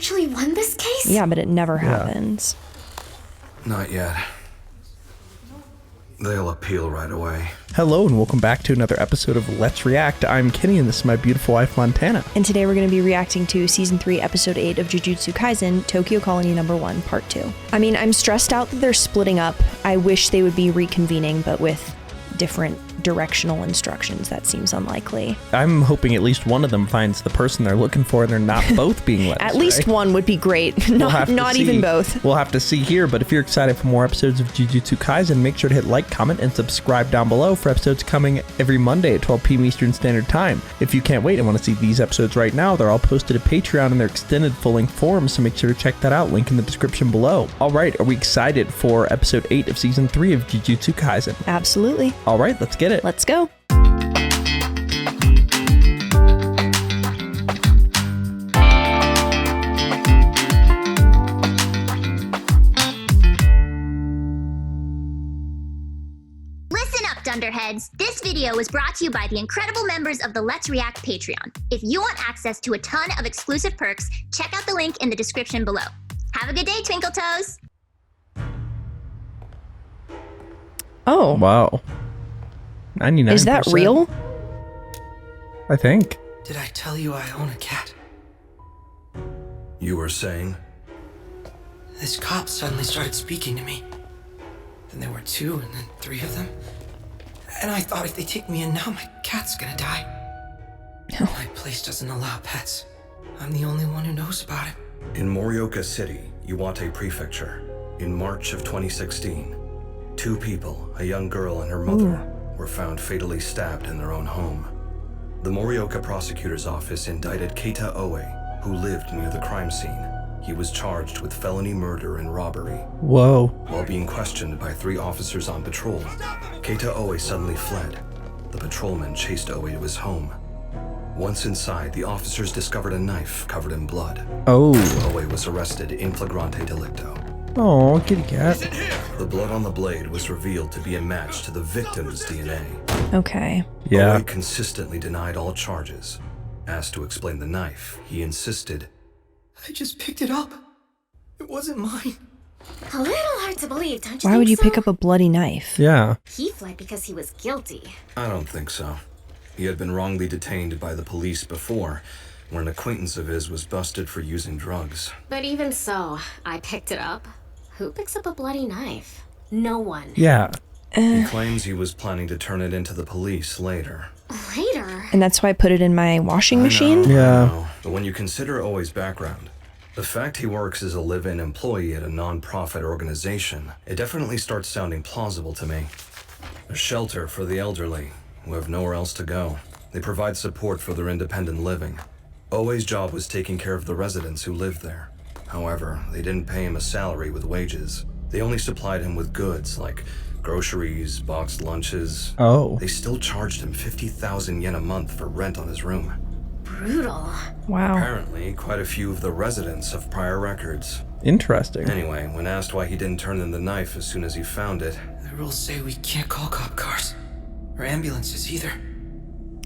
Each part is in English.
actually won this case? Yeah, but it never happens. Not yet. They'll appeal right away. Hello and welcome back to another episode of Let's React. I'm Kenny and this is my beautiful wife, Montana. And today we're going to be reacting to Season 3, Episode 8 of Jujutsu Kaisen, Tokyo Colony No. 1, Part 2. I mean, I'm stressed out that they're splitting up. I wish they would be reconvening, but with different directional instructions. That seems unlikely. I'm hoping at least one of them finds the person they're looking for and they're not both being led At astray. least one would be great. Not even both. We'll have to see here, but if you're excited for more episodes of Jujutsu Kaisen, make sure to hit like, comment, and subscribe down below for episodes coming every Monday at 12 p.m. Eastern Standard Time. If you can't wait and want to see these episodes right now, they're all posted at Patreon in their extended full-length forums, so make sure to check that out, link in the description below. Alright, are we excited for episode 8 of Season 3 of Jujutsu Kaisen? Absolutely. Alright, let's get it. Let's go. Dunderheads, this video was brought to you by the incredible members of the Let's React Patreon. If you want access to a ton of exclusive perks, check out the link in the description below. Have a good day, Twinkle Toes! Oh. Wow. 99%. Is that real? I think. Did I tell you I own a cat? You were saying? This cop suddenly started speaking to me. Then there were 2 and then 3 of them. And I thought if they take me in now, my cat's gonna die. My place doesn't allow pets. I'm the only one who knows about it. In Morioka City, Iwate Prefecture, in March of 2016, 2 people, a young girl and her mother, were found fatally stabbed in their own home. The Morioka prosecutor's office indicted Keita Oe, who lived near the crime scene. He was charged with felony murder and robbery. Whoa. While being questioned by 3 officers on patrol, Keita Oe suddenly fled. The patrolman chased Oe to his home. Once inside, the officers discovered a knife covered in blood. Oh. Oe was arrested in flagrante delicto. Oh, kitty cat. The blood on the blade was revealed to be a match to the victim's DNA. Okay. Yeah. Oe consistently denied all charges. Asked to explain the knife, he insisted, I just picked it up. It wasn't mine. A little hard to believe, don't you Why would you think pick up a bloody knife? Yeah. He fled because he was guilty. I don't think so. He had been wrongly detained by the police before, when an acquaintance of his was busted for using drugs. But even so, I picked it up. Who picks up a bloody knife? No one. Yeah. He claims he was planning to turn it into the police later. Later? And that's why I put it in my washing machine? I Yeah. know. But when you consider Oe's background, the fact he works as a live-in employee at a non-profit organization, it definitely starts sounding plausible to me. A shelter for the elderly, who have nowhere else to go. They provide support for their independent living. Oe's job was taking care of the residents who lived there. However, they didn't pay him a salary with wages. They only supplied him with goods like groceries, boxed lunches. Oh. They still charged him 50,000 yen a month for rent on his room. Brutal. Wow. Apparently, quite a few of the residents have prior records. Interesting. Anyway, when asked why he didn't turn in the knife as soon as he found it, The rules say we can't call cop cars. Or ambulances either.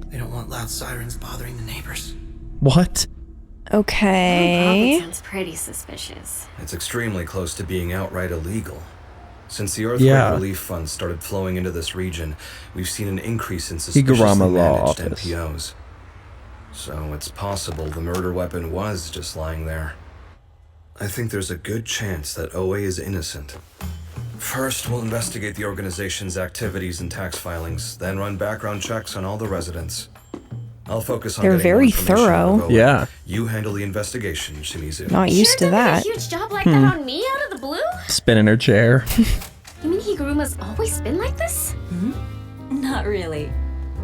They don't want loud sirens bothering the neighbors. What? Okay. Sounds pretty suspicious. it's extremely close to being outright illegal. Since the earthquake Yeah. relief funds started flowing into this region, we've seen an increase in suspiciously Higurama Law managed Office. NPOs. So it's possible the murder weapon was just lying there. I think there's a good chance that Oe is innocent. First, we'll investigate the organization's activities and tax filings, then run background checks on all the residents. I'll focus on They're getting more very information out of thorough. Oe. Yeah. You handle the investigation, Shimizu. Not used to that. A huge job like that on me out of the blue? Spinning her chair. You mean Higuruma's always been like this? Not really.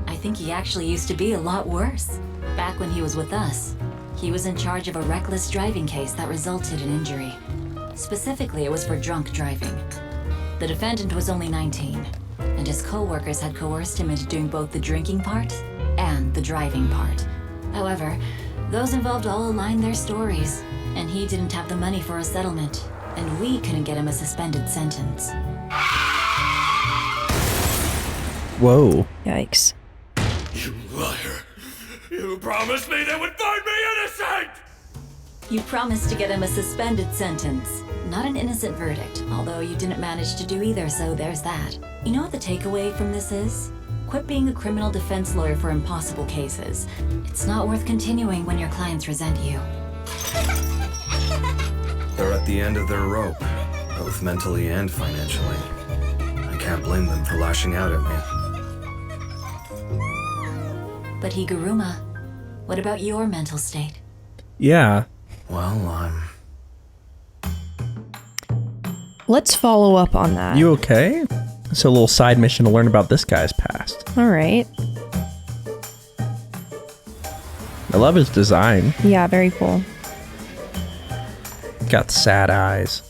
I think he actually used to be a lot worse. Back when he was with us, he was in charge of a reckless driving case that resulted in injury. Specifically, it was for drunk driving. The defendant was only 19, and his co-workers had coerced him into doing both the drinking part and the driving part. However, those involved all aligned their stories, and he didn't have the money for a settlement, and we couldn't get him a suspended sentence. Whoa. Yikes. You liar! You promised me they would find me innocent! You promised to get him a suspended sentence, not an innocent verdict, although you didn't manage to do either, so there's that. You know what the takeaway from this is? Quit being a criminal defense lawyer for impossible cases. It's not worth continuing when your clients resent you. They're at the end of their rope, both mentally and financially. I can't blame them for lashing out at me. But Higuruma, what about your mental state? Yeah. Well, Let's follow up on that. You okay? It's a little side mission to learn about this guy's past. All right. I love his design. Yeah, very cool. Got sad eyes.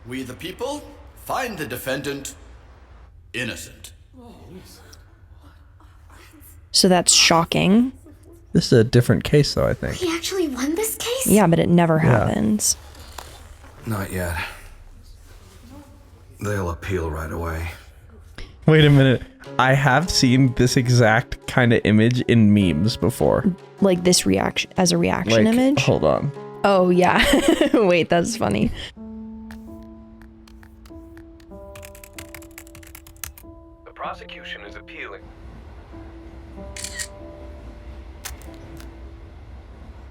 We the people find the defendant innocent. So that's shocking. This is a different case, though, I think. He actually won this case? Yeah, but it never happens. not yet. They'll appeal right away. Wait a minute. I have seen this exact kind of image in memes before. Like this reaction, as a reaction image? Hold on. Oh, yeah. Wait, that's funny. The prosecution is appealing.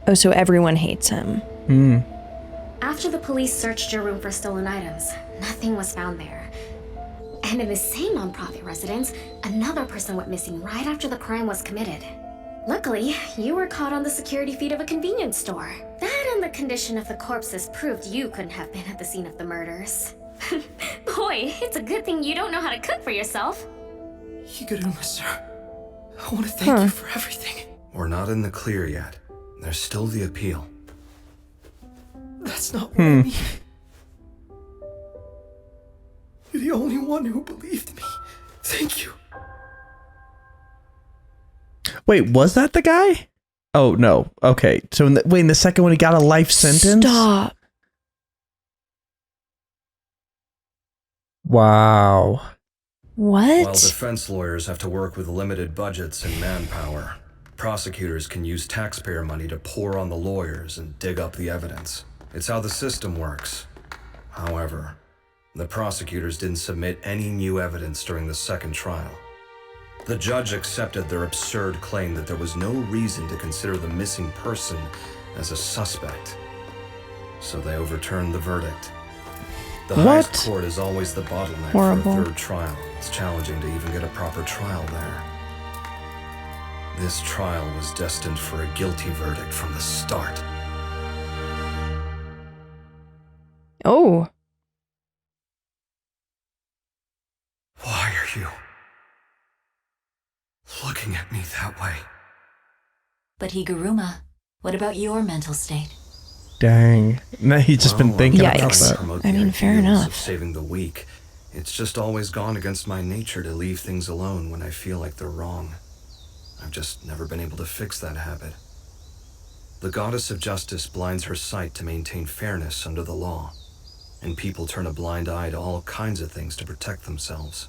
Oh, so everyone hates him. Hmm. After the police searched your room for stolen items, nothing was found there. And in the same nonprofit residence, another person went missing right after the crime was committed. Luckily, you were caught on the security feed of a convenience store. That and the condition of the corpses proved you couldn't have been at the scene of the murders. Boy, it's a good thing you don't know how to cook for yourself. Higuruma, sir. I want to thank you for everything. We're not in the clear yet. There's still the appeal. That's not what I mean. You're the only one who believed me. Thank you. Wait, was that the guy? Oh, no. Okay. So in the second one, he got a life sentence? Stop. Wow. What? While defense lawyers have to work with limited budgets and manpower, prosecutors can use taxpayer money to pour on the lawyers and dig up the evidence. It's how the system works. However, the prosecutors didn't submit any new evidence during the second trial. The judge accepted their absurd claim that there was no reason to consider the missing person as a suspect. So they overturned the verdict. The highest court is always the bottleneck for a third trial. It's challenging to even get a proper trial there. This trial was destined for a guilty verdict from the start. Oh. Why are you looking at me that way? But Higuruma, what about your mental state? Dang. Nah, he's just been thinking about that. I mean, fair enough. Of saving the weak. It's just always gone against my nature to leave things alone when I feel like they're wrong. I've just never been able to fix that habit. The goddess of justice blinds her sight to maintain fairness under the law, and people turn a blind eye to all kinds of things to protect themselves.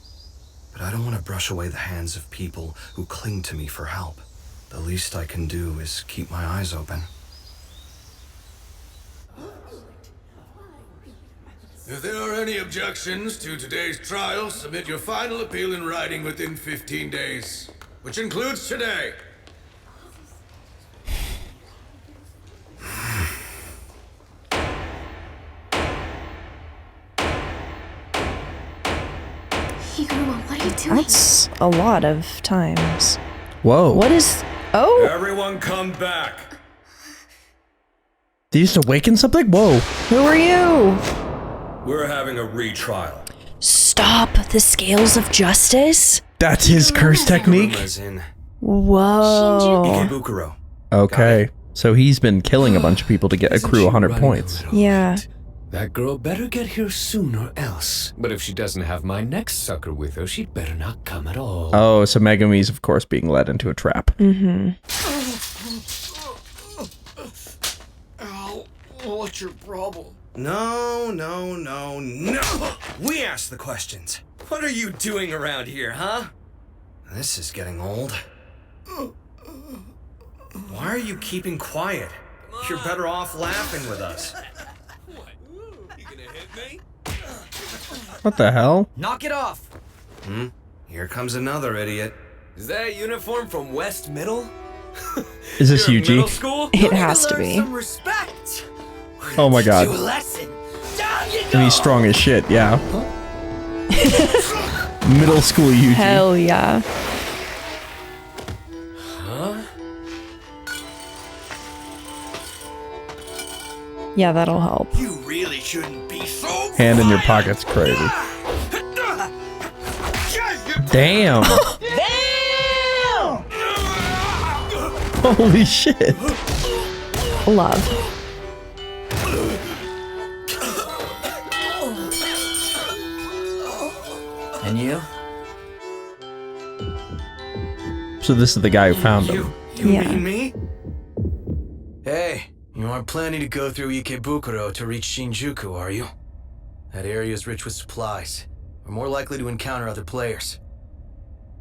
But I don't want to brush away the hands of people who cling to me for help. The least I can do is keep my eyes open. If there are any objections to today's trial, submit your final appeal in writing within 15 days, which includes today. Higuruma, what are you doing? That's a lot of times. Whoa. What is... Oh! Everyone come back! Did you just awaken something? Whoa. Who are you? We're having a retrial. Stop the scales of justice? That's his curse technique? Higuruma's in Whoa. Ikebukuro. Okay. So he's been killing a bunch of people to get accrue 100 points. Yeah. That girl better get here soon or else. But if she doesn't have my next sucker with her, she'd better not come at all. Oh, so Megumi's, of course, being led into a trap. Mm-hmm. Ow, what's your problem? No. We ask the questions. What are you doing around here, huh? This is getting old. Why are you keeping quiet? You're better off laughing with us. What the hell? Knock it off! Here comes another idiot. Is that a uniform from West Middle? Is this You're in middle Yuji? school? It has to be. Some respect! Oh my god. Do a lesson! Down you go! And he's strong as shit, yeah. Middle school Yuji. Hell yeah. Yeah, that'll help. You really shouldn't be so Hand in your pocket's crazy. Damn. Holy shit. Love. And you? So this is the guy who found him. You Yeah. mean me? Hey, you aren't planning to go through Ikebukuro to reach Shinjuku, are you? That area is rich with supplies. We're more likely to encounter other players.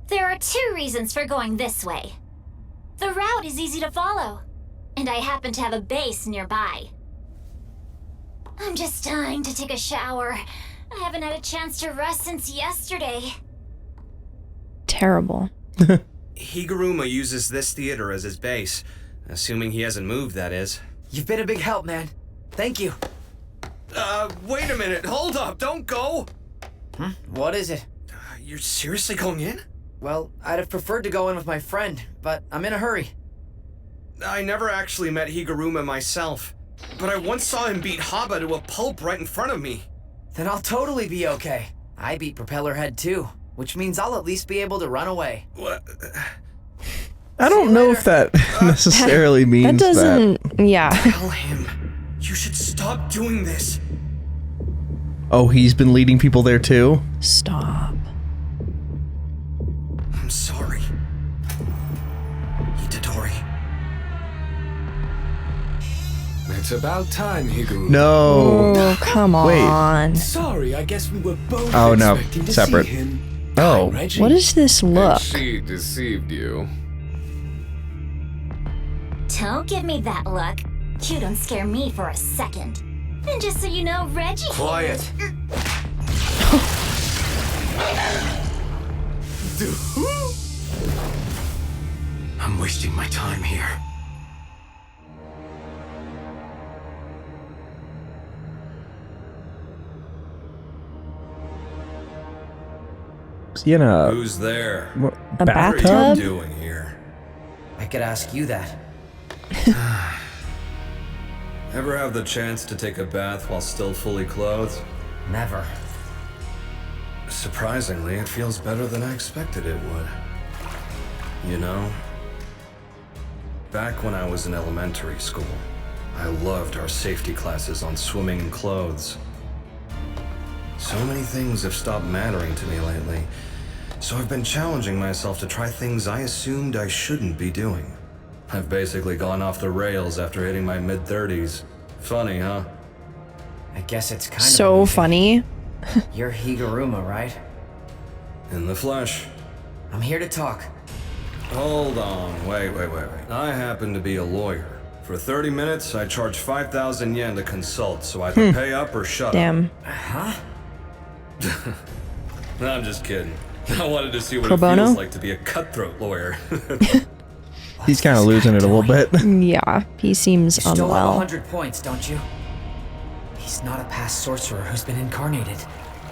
There are 2 reasons for going this way. The route is easy to follow, and I happen to have a base nearby. I'm just dying to take a shower. I haven't had a chance to rest since yesterday. Terrible. Higuruma uses this theater as his base. Assuming he hasn't moved, that is. You've been a big help, man. Thank you. Wait a minute. Hold up. Don't go. What is it? You're seriously going in? Well, I'd have preferred to go in with my friend, but I'm in a hurry. I never actually met Higuruma myself, but I once saw him beat Haba to a pulp right in front of me. Then I'll totally be okay. I beat Propellerhead too, which means I'll at least be able to run away. What? I don't know if that necessarily means That doesn't. Yeah. Tell him. You should stop doing this. Oh, he's been leading people there too? Stop. I'm sorry. Itadori. It's about time, Higuruma. No. Oh, come on. Sorry, I guess we were both Oh, no. expecting to Separate. see him. Oh. Hi, Reggie. What is this look? She deceived you. Don't give me that look. You don't scare me for a second. And just so you know, Reggie... Quiet. I'm wasting my time here. Is he in a Who's there? A What are bathtub? you doing here? I could ask you that. Ever have the chance to take a bath while still fully clothed? Never. Surprisingly, it feels better than I expected it would. You know, back when I was in elementary school, I loved our safety classes on swimming and clothes. So many things have stopped mattering to me lately, so I've been challenging myself to try things I assumed I shouldn't be doing. I've basically gone off the rails after hitting my mid-30s. Funny, huh? I guess it's kind So of funny. You're Higuruma, right? In the flesh. I'm here to talk. Hold on, wait. I happen to be a lawyer. For 30 minutes, I charge 5,000 yen to consult, so either pay up or shut Damn. Huh? up. I'm just kidding. I wanted to see what Pro it bono? feels like to be a cutthroat lawyer. He's kind of losing it a little bit. Yeah, he seems You still have unwell. 100 points, don't you? He's not a past sorcerer who's been incarnated.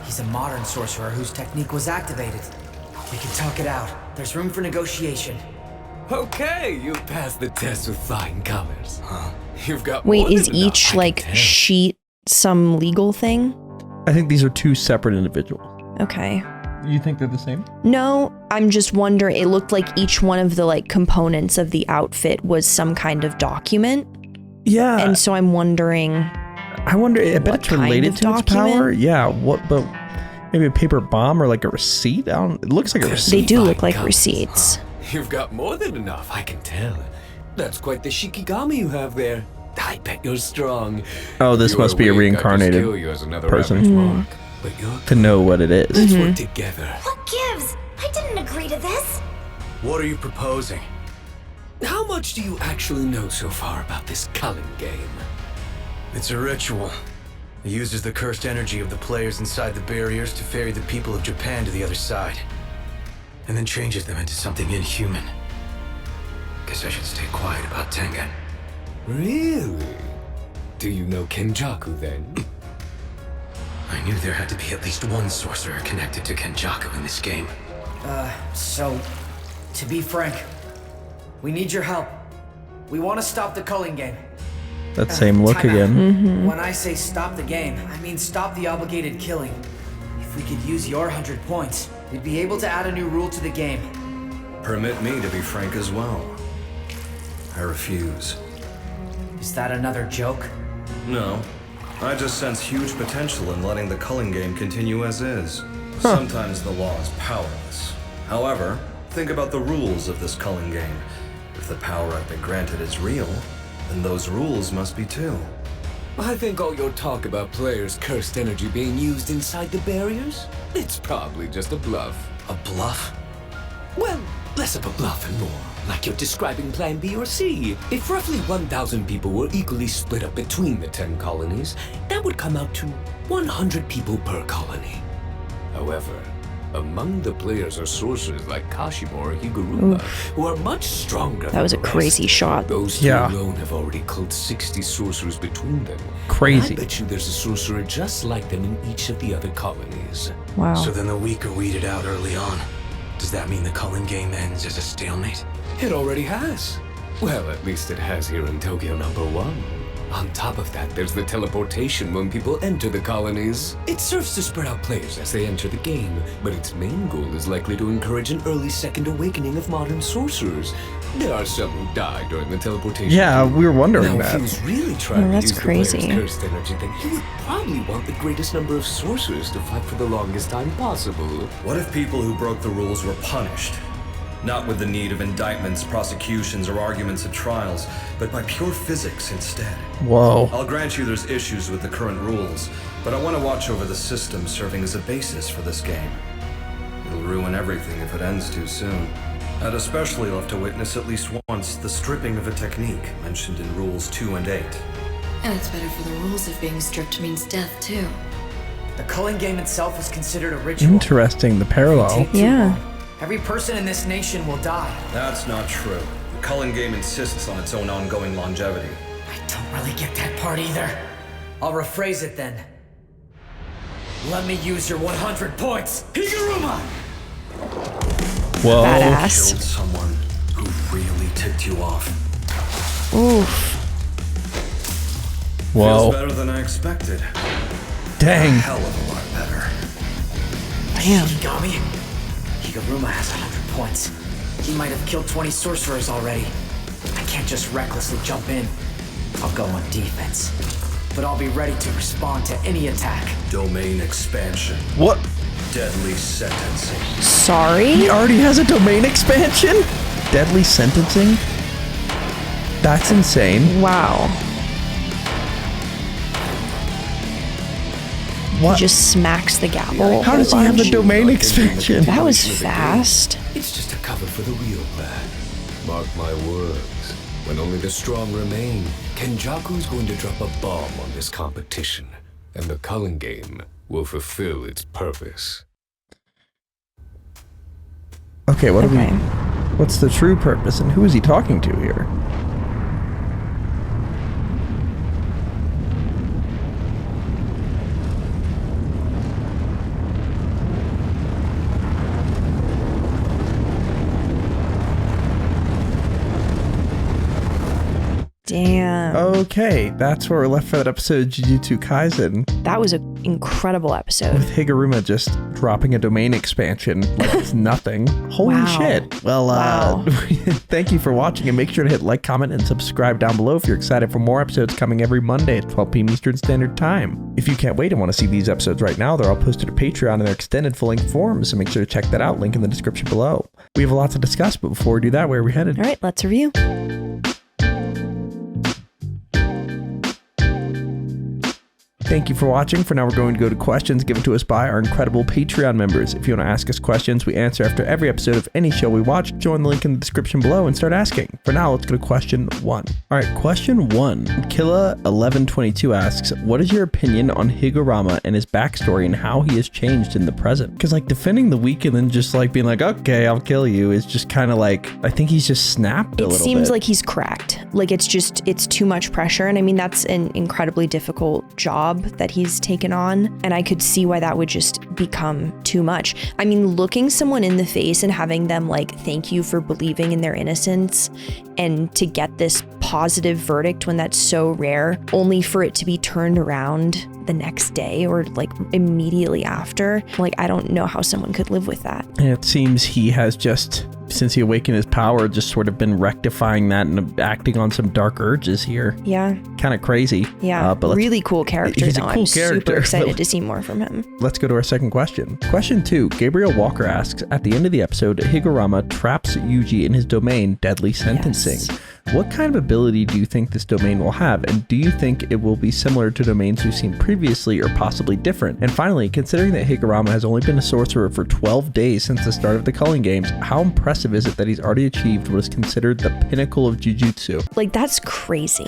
He's a modern sorcerer whose technique was activated. We can talk it out. There's room for negotiation. Okay, you passed the test with flying colors. You've got Wait, more is than enough, each I can like tell. sheet some legal thing? I think these are 2 separate individuals. Okay. You think they're the same? No, I'm just wondering. It looked like each one of the like components of the outfit was some kind of document, Yeah. and so I'm wondering. I wonder, I bet What it's related kind to of its power. document? Yeah, what, but maybe a paper bomb or like a receipt? I don't, it looks like a They receipt. They do look Fine like colors, receipts. You've got more than enough, I can tell. That's quite the shikigami you have there. I bet you're strong. Oh, this If must be a you're weak, I'd just reincarnated kill you as another person. average mark. But you're to know what it is. Let's work together. What gives? I didn't agree to this. What are you proposing? How much do you actually know so far about this culling game? It's a ritual. It uses the cursed energy of the players inside the barriers to ferry the people of Japan to the other side. And then changes them into something inhuman. Guess I should stay quiet about Tengen. Really? Do you know Kenjaku then? I knew there had to be at least one sorcerer connected to Kenjaku in this game. So, to be frank, we need your help. We want to stop the culling game. That same look Time out. again. When I say stop the game, I mean stop the obligated killing. If we could use your 100 points, we'd be able to add a new rule to the game. Permit me to be frank as well. I refuse. Is that another joke? No. I just sense huge potential in letting the culling game continue as is. Sometimes the law is powerless. However, think about the rules of this culling game. If the power I've been granted is real, then those rules must be too. I think all your talk about players' cursed energy being used inside the barriers, it's probably just a bluff. A bluff? Well, less of a bluff and more like you're describing Plan B or C. If roughly 1,000 people were equally split up between the 10 colonies, that would come out to 100 people per colony. However, among the players are sorcerers like Kashimo or Higuruma, who are much stronger than That was a the rest. crazy shot. Those two alone have already culled 60 sorcerers between them. Crazy. And I bet you there's a sorcerer just like them in each of the other colonies. Wow. So then the weak are weeded out early on. Does that mean the culling game ends as a stalemate? It already has. Well, at least it has here in Tokyo #1. On top of that, there's the teleportation when people enter the colonies. It serves to spread out players as they enter the game, but its main goal is likely to encourage an early second awakening of modern sorcerers. There are some who die during the teleportation. Yeah, we were wondering now, that. if he was really trying to that's use crazy. the players' cursed energy, then he would probably want the greatest number of sorcerers to fight for the longest time possible. What if people who broke the rules were punished? Not with the need of indictments, prosecutions, or arguments at trials, but by pure physics instead. Whoa. I'll grant you there's issues with the current rules, but I want to watch over the system serving as a basis for this game. It'll ruin everything if it ends too soon. I'd especially love to witness at least once the stripping of a technique mentioned in Rules 2 and 8. And it's better for the rules if being stripped means death, too. The culling game itself is considered a ritual. Interesting, the parallel. Yeah. Every person in this nation will die. That's not true. The culling game insists on its own ongoing longevity. I don't really get that part either. I'll rephrase it then. Let me use your 100 points, Higuruma! Whoa. Badass. Killed someone who really ticked you off. Oof. Whoa. Feels better than I expected. Dang. A hell of a lot better. Damn. Shikigami? Higuruma has 100 points. He might have killed 20 sorcerers already. I can't just recklessly jump in. I'll go on defense. But I'll be ready to respond to any attack. Domain expansion. What? Deadly sentencing. Sorry? He already has a domain expansion? Deadly sentencing? That's insane. Wow. What? He just smacks the gavel. How does he have a domain expansion? That was fast. It's just a cover for the real plan. Mark my words. When only the strong remain, Kenjaku's going to drop a bomb on this competition, and the culling game will fulfill its purpose. Okay, what's the true purpose, and who is he talking to here? Damn. Okay, that's where we're left for that episode of Jujutsu Kaisen. That was an incredible episode. With Higuruma just dropping a domain expansion like it's nothing. Holy Wow. shit. Well, thank you for watching, and make sure to hit like, comment, and subscribe down below if you're excited for more episodes coming every Monday at 12 p.m. Eastern Standard Time. If you can't wait and want to see these episodes right now, they're all posted to Patreon in their extended full-length forms, so make sure to check that out, link in the description below. We have a lot to discuss, but before we do that, where are we headed? All right, let's review. Thank you for watching. For now, we're going to go to questions given to us by our incredible Patreon members. If you want to ask us questions we answer after every episode of any show we watch, join the link in the description below and start asking. For now, let's go to question 1. All right, question 1. Killa1122 asks, what is your opinion on Higurama and his backstory and how he has changed in the present? Because like defending the weak and then just like being like, okay, I'll kill you is just kind of like, I think he's just snapped a little bit. It seems like he's cracked. Like it's too much pressure. And I mean, that's an incredibly difficult job that he's taken on. And I could see why that would just become too much. I mean, looking someone in the face and having them like, thank you for believing in their innocence, and to get this positive verdict when that's so rare, only for it to be turned around the next day or like immediately after. Like, I don't know how someone could live with that. And it seems he has just, since he awakened his power, just sort of been rectifying that and acting on some dark urges here. Yeah. Kind of crazy. Yeah. But really cool character. He's a cool I'm character. Super excited to see more from him. Let's go to our second question. Question 2. Gabriel Walker asks, at the end of the episode, Higurama traps Yuji in his domain, Deadly Sentencing. Yes. What kind of ability do you think this domain will have? And do you think it will be similar to domains we've seen previously or possibly different? And finally, considering that Higurama has only been a sorcerer for 12 days since the start of the Culling Games, how impressive is it that he's already achieved what is considered the pinnacle of Jujutsu? Like, that's crazy.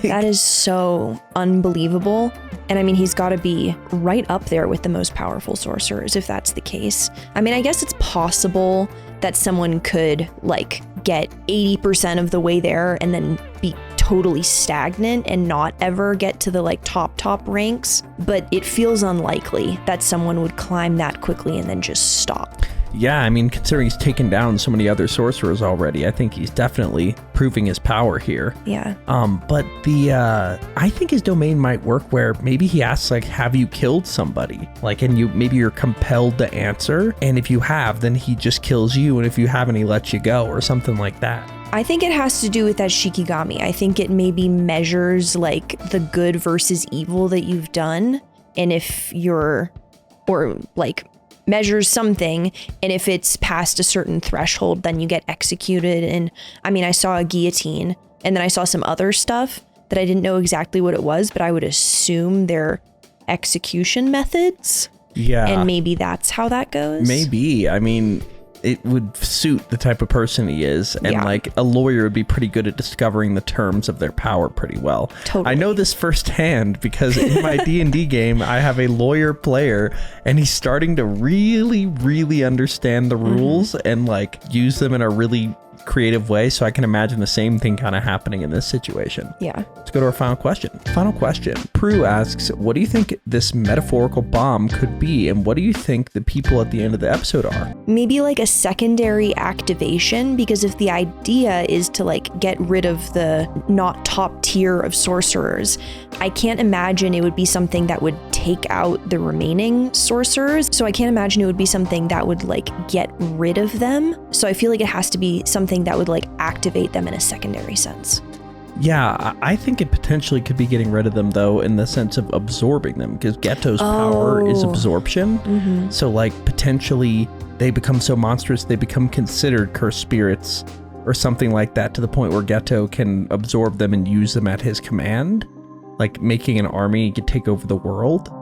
That is so unbelievable. And I mean, he's got to be right up there with the most powerful sorcerers if that's the case. I mean, I guess it's possible that someone could like get 80% of the way there and then be totally stagnant and not ever get to the like top ranks, but it feels unlikely that someone would climb that quickly and then just stop. Yeah, I mean, considering he's taken down so many other sorcerers already, I think he's definitely proving his power here. Yeah. But I think his domain might work where maybe he asks like, have you killed somebody? Like, and maybe you're compelled to answer. And if you have, then he just kills you. And if you haven't, he lets you go or something like that. I think it has to do with that Shikigami. I think it maybe measures like the good versus evil that you've done. And if you're, or like, measures something, and if it's past a certain threshold, then you get executed. And I mean, I saw a guillotine, and then I saw some other stuff that I didn't know exactly what it was, but I would assume they're execution methods. Yeah. And maybe that's how that goes. Maybe. I mean, it would suit the type of person he is. And like a lawyer would be pretty good at discovering the terms of their power pretty well. Totally. I know this firsthand because in my D&D game, I have a lawyer player and he's starting to really understand the rules and like use them in a really creative way. So I can imagine the same thing kind of happening in this situation. Yeah. Let's go to our final question. Final question. Prue asks, what do you think this metaphorical bomb could be? And what do you think the people at the end of the episode are? Maybe like a secondary activation, because if the idea is to like get rid of the not top tier of sorcerers, I can't imagine it would be something that would take out the remaining sorcerers. So I can't imagine it would be something that would like get rid of them. So I feel like it has to be something that would like activate them in a secondary sense. Yeah, I think it potentially could be getting rid of them, though, in the sense of absorbing them, because Geto's power is absorption. So, like, potentially they become so monstrous they become considered cursed spirits or something like that, to the point where Geto can absorb them and use them at his command, like making an army could take over the world.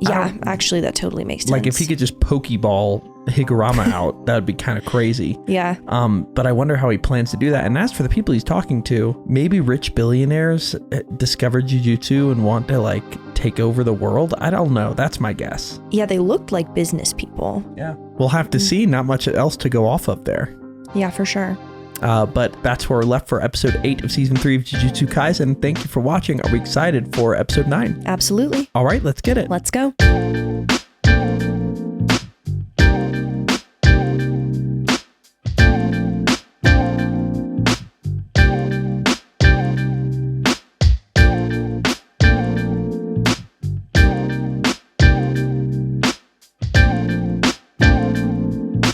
Yeah, actually, that totally makes sense. Like, if he could just Pokeball Higurama out, that would be kind of crazy. Yeah. But I wonder how he plans to do that. And as for the people he's talking to, maybe rich billionaires discovered Jujutsu and want to like take over the world. I don't know. That's my guess. Yeah, they looked like business people. Yeah. We'll have to see. Not much else to go off of there. Yeah, for sure. But that's where we're left for episode 8 of season 3 of Jujutsu Kaisen. Thank you for watching. Are we excited for episode 9? Absolutely. All right, let's get it. Let's go.